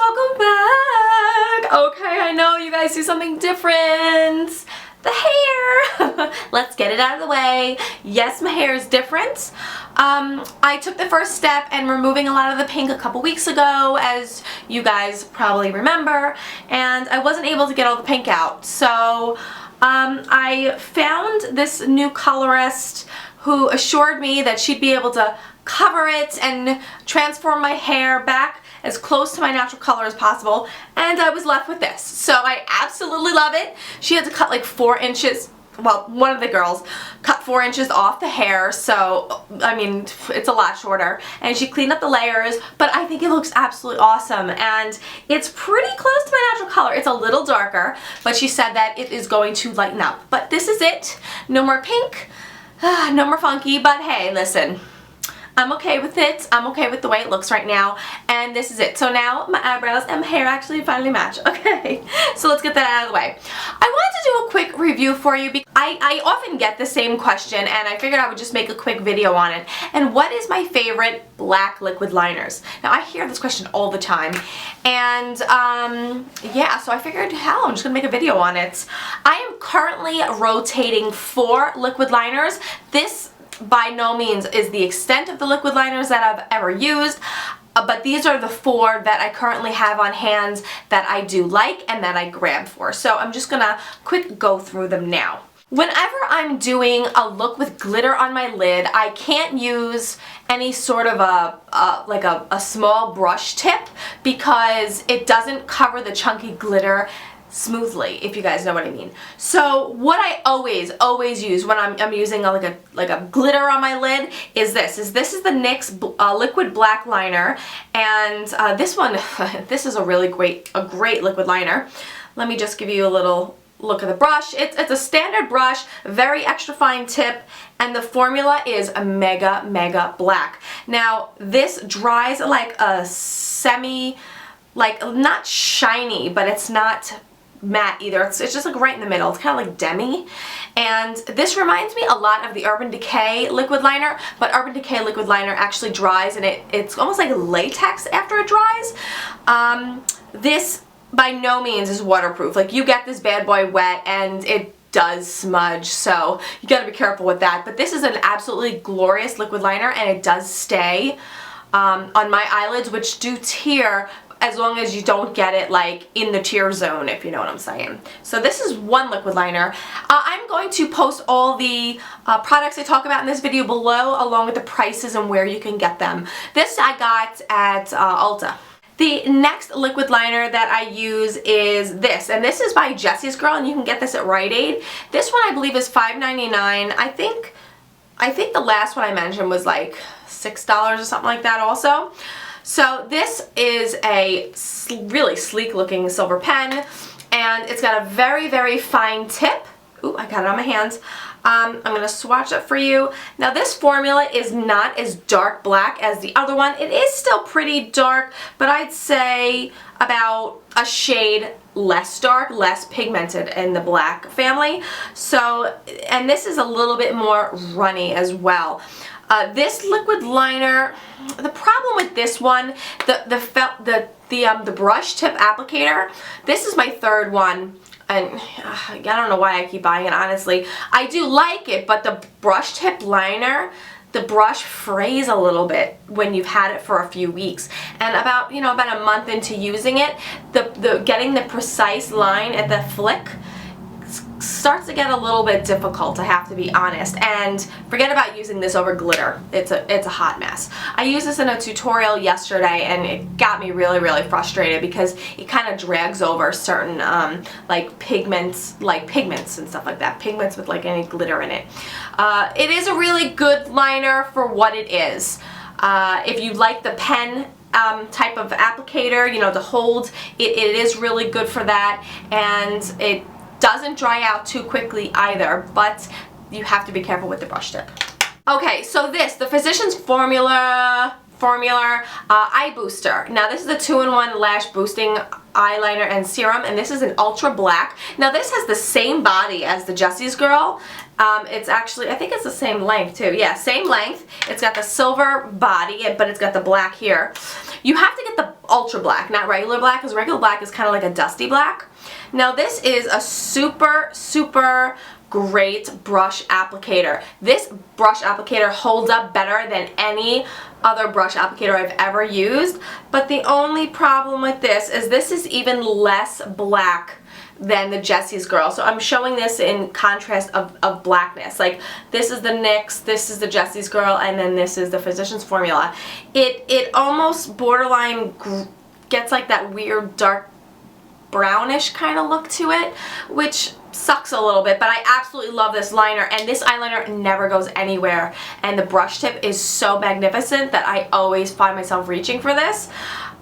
welcome back. Okay, I know you guys see something different. The hair. Let's get it out of the way. Yes, my hair is different. I took the first step in removing a lot of the pink a couple weeks ago, as you guys probably remember, and I wasn't able to get all the pink out. So I found this new colorist who assured me that she'd be able to cover it and transform my hair back as close to my natural color as possible, and I was left with this. So I absolutely love it. She had to cut like 4 inches, well, one of the girls cut 4 inches off the hair, so I mean it's a lot shorter, and she cleaned up the layers, but I think it looks absolutely awesome, and it's pretty close to my natural color. It's a little darker, but she said that it is going to lighten up. But this is it. No more pink, no more funky, but hey, listen, I'm okay with it. I'm okay with the way it looks right now, and this is it. So now my eyebrows and my hair actually finally match. Okay, so let's get that out of the way. I wanted to do a quick review for you because I often get the same question, and I figured I would just make a quick video on it. And what is my favorite black liquid liners? Now I hear this question all the time, and yeah, so I figured, hell, I'm just gonna make a video on it. I am currently rotating 4 liquid liners. This by no means is the extent of the liquid liners that I've ever used, but these are the 4 that I currently have on hand that I do like and that I grab for. So I'm just gonna quick go through them now. Whenever I'm doing a look with glitter on my lid, I can't use any sort of a small brush tip because it doesn't cover the chunky glitter smoothly, if you guys know what I mean. So what I always use when I'm using like a glitter on my lid is this is the NYX liquid black liner, and this one this is a great liquid liner. Let me just give you a little look at the brush. It's a standard brush, very extra fine tip, and the formula is a mega black. Now this dries like a not shiny, but it's not matte either. It's just like right in the middle. It's kind of like demi, and this reminds me a lot of the Urban Decay liquid liner, but Urban Decay liquid liner actually dries, and it's almost like latex after it dries. This by no means is waterproof. Like, you get this bad boy wet and it does smudge, so you gotta be careful with that. But this is an absolutely glorious liquid liner, and it does stay on my eyelids, which do tear as long as you don't get it like in the tear zone, if you know what I'm saying. So this is one liquid liner. I'm going to post all the products I talk about in this video below, along with the prices and where you can get them. This I got at Ulta. The next liquid liner that I use is this, and this is by Jessie's Girl, and you can get this at Rite Aid. This one I believe is $5.99. I think the last one I mentioned was like $6 or something like that also. So this is a really sleek looking silver pen, and it's got a very fine tip. Ooh, I got it on my hands. I'm going to swatch it for you. Now this formula is not as dark black as the other one. It is still pretty dark, but I'd say about a shade less dark, less pigmented in the black family. So, and this is a little bit more runny as well. This liquid liner, the problem with this one, the brush tip applicator, this is my 3rd one, and I don't know why I keep buying it, honestly. I do like it, but the brush tip liner, the brush frays a little bit when you've had it for a few weeks, and about a month into using it, getting the precise line at the flick starts to get a little bit difficult, I have to be honest. And forget about using this over glitter. It's a hot mess. I used this in a tutorial yesterday, and it got me really frustrated because it kind of drags over certain like pigments and stuff like that. Pigments with like any glitter in it. It is a really good liner for what it is. If you like the pen type of applicator, to hold, it is really good for that, and it doesn't dry out too quickly either, but you have to be careful with the brush tip. Okay, so the Physicians Formula Eye Booster. Now this is a 2-in-1 lash boosting eyeliner and serum, and this is an ultra black. Now this has the same body as the Jessie's Girl. It's actually, I think it's the same length too. Yeah, same length. It's got the silver body, but it's got the black here. You have to get the ultra black, not regular black, because regular black is kind of like a dusty black. Now this is a super, super great brush applicator. This brush applicator holds up better than any other brush applicator I've ever used, but the only problem with this is even less black than the Jessie's Girl. So I'm showing this in contrast of blackness. Like this is the NYX, this is the Jessie's Girl, and then this is the Physicians Formula. It almost borderline gets like that weird dark brownish kind of look to it, which sucks a little bit, but I absolutely love this liner, and this eyeliner never goes anywhere, and the brush tip is so magnificent that I always find myself reaching for this.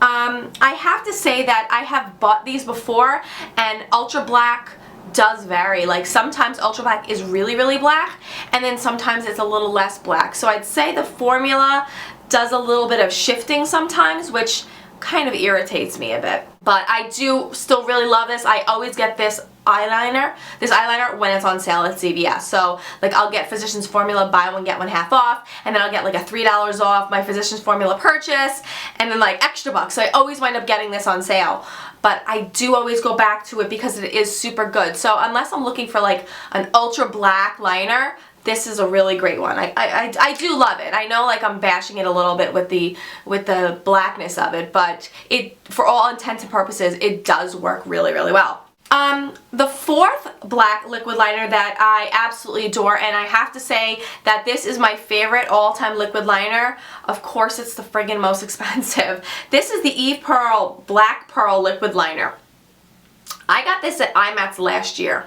I have to say that I have bought these before, and ultra black does vary. Like sometimes ultra black is really, really black, and then sometimes it's a little less black. So I'd say the formula does a little bit of shifting sometimes, which kind of irritates me a bit. But I do still really love this. I always get this eyeliner when it's on sale at CVS. So like I'll get Physicians Formula buy one get one half off, and then I'll get like a $3 off my Physicians Formula purchase, and then like extra bucks. So I always wind up getting this on sale. But I do always go back to it because it is super good. So unless I'm looking for like an ultra black liner, this is a really great one. I do love it. I know like I'm bashing it a little bit with the blackness of it, but it, for all intents and purposes, it does work really, really well. The fourth black liquid liner that I absolutely adore, and I have to say that this is my favorite all-time liquid liner. Of course, it's the friggin' most expensive. This is the Eve Pearl Black Pearl Liquid Liner. I got this at IMATS last year.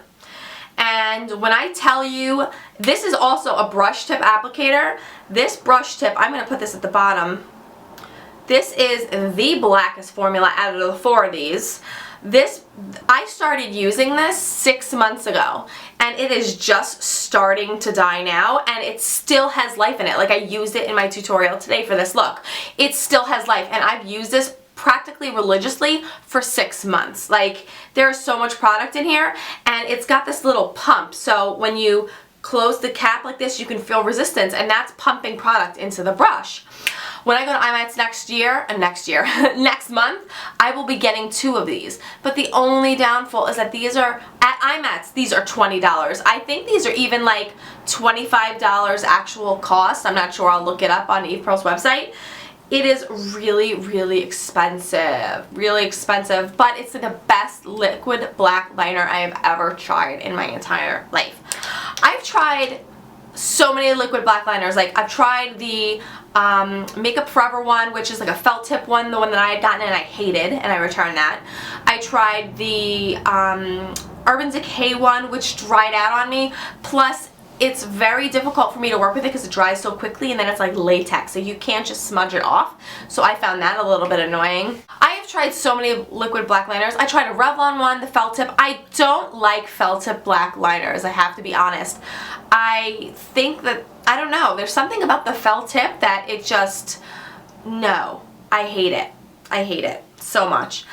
And when I tell you, this is also a brush tip applicator. This brush tip, I'm going to put this at the bottom. This is the blackest formula out of the four of these. I started using this 6 months ago, and it is just starting to die now, and it still has life in it. Like I used it in my tutorial today for this look. It still has life, and I've used this practically religiously for 6 months. Like there's so much product in here, and it's got this little pump, so when you close the cap like this, you can feel resistance, and that's pumping product into the brush. When I go to IMATS next month, I will be getting 2 of these. But the only downfall is that these are, at IMATS, these are $20. I think these are even like $25 actual cost. I'm not sure, I'll look it up on Eve Pearl's website. It is really, really expensive, but it's the best liquid black liner I have ever tried in my entire life. I've tried so many liquid black liners. Like I've tried the Makeup Forever one, which is like a felt tip one, the one that I had gotten and I hated, and I returned that. I tried the Urban Decay one, which dried out on me, plus it's very difficult for me to work with it because it dries so quickly, and then it's like latex, so you can't just smudge it off. So I found that a little bit annoying. I have tried so many liquid black liners. I tried a Revlon one, the felt tip. I don't like felt tip black liners, I have to be honest. I think that, I don't know, there's something about the felt tip that it just, no, I hate it. I hate it so much.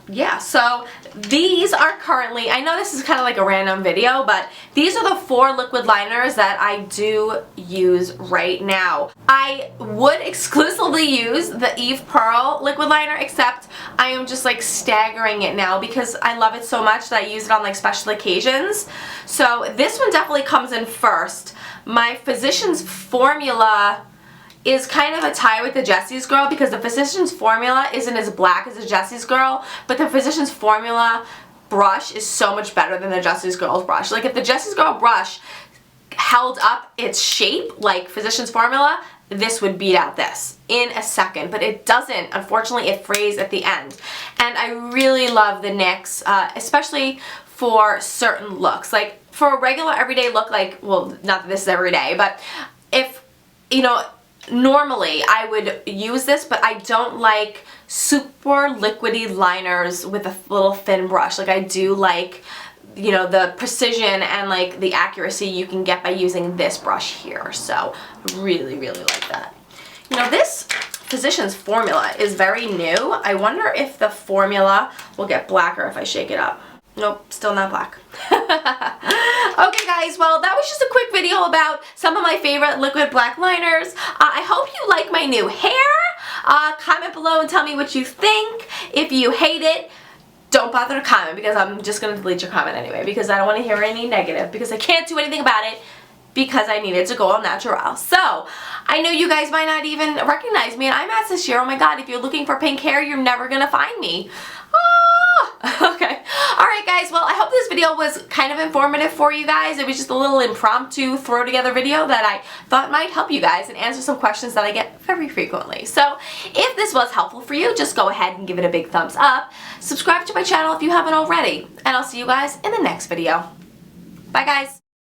Yeah, so these are currently, I know this is kind of like a random video, but these are the 4 liquid liners that I do use right now. I would exclusively use the Eve Pearl liquid liner, except I am just like staggering it now because I love it so much that I use it on like special occasions. So this one definitely comes in first. My Physicians Formula is kind of a tie with the Jessie's Girl because the Physicians Formula isn't as black as the Jessie's Girl, but the Physicians Formula brush is so much better than the Jessie's Girl's brush. Like if the Jessie's Girl brush held up its shape like Physicians Formula, this would beat out this in a second, but it doesn't. Unfortunately, it frays at the end. And I really love the NYX, especially for certain looks. Like for a regular everyday look, like, well, not that this is every day, but if, you know, normally I would use this, but I don't like super liquidy liners with a little thin brush. Like I do like, you know, the precision and like the accuracy you can get by using this brush here. So really, really like that. You know, this Physicians formula is very new. I wonder if the formula will get blacker if I shake it up. Nope, still not black. Okay guys, well that was just a quick video about some of my favorite liquid black liners. I hope you like my new hair. Comment below and tell me what you think. If you hate it, don't bother to comment because I'm just going to delete your comment anyway because I don't want to hear any negative because I can't do anything about it because I need it to go all natural. So, I know you guys might not even recognize me and I'm at this year. Oh my god, if you're looking for pink hair, you're never going to find me. Okay. Alright guys, well I hope this video was kind of informative for you guys. It was just a little impromptu throw together video that I thought might help you guys and answer some questions that I get very frequently. So if this was helpful for you, just go ahead and give it a big thumbs up. Subscribe to my channel if you haven't already. And I'll see you guys in the next video. Bye guys.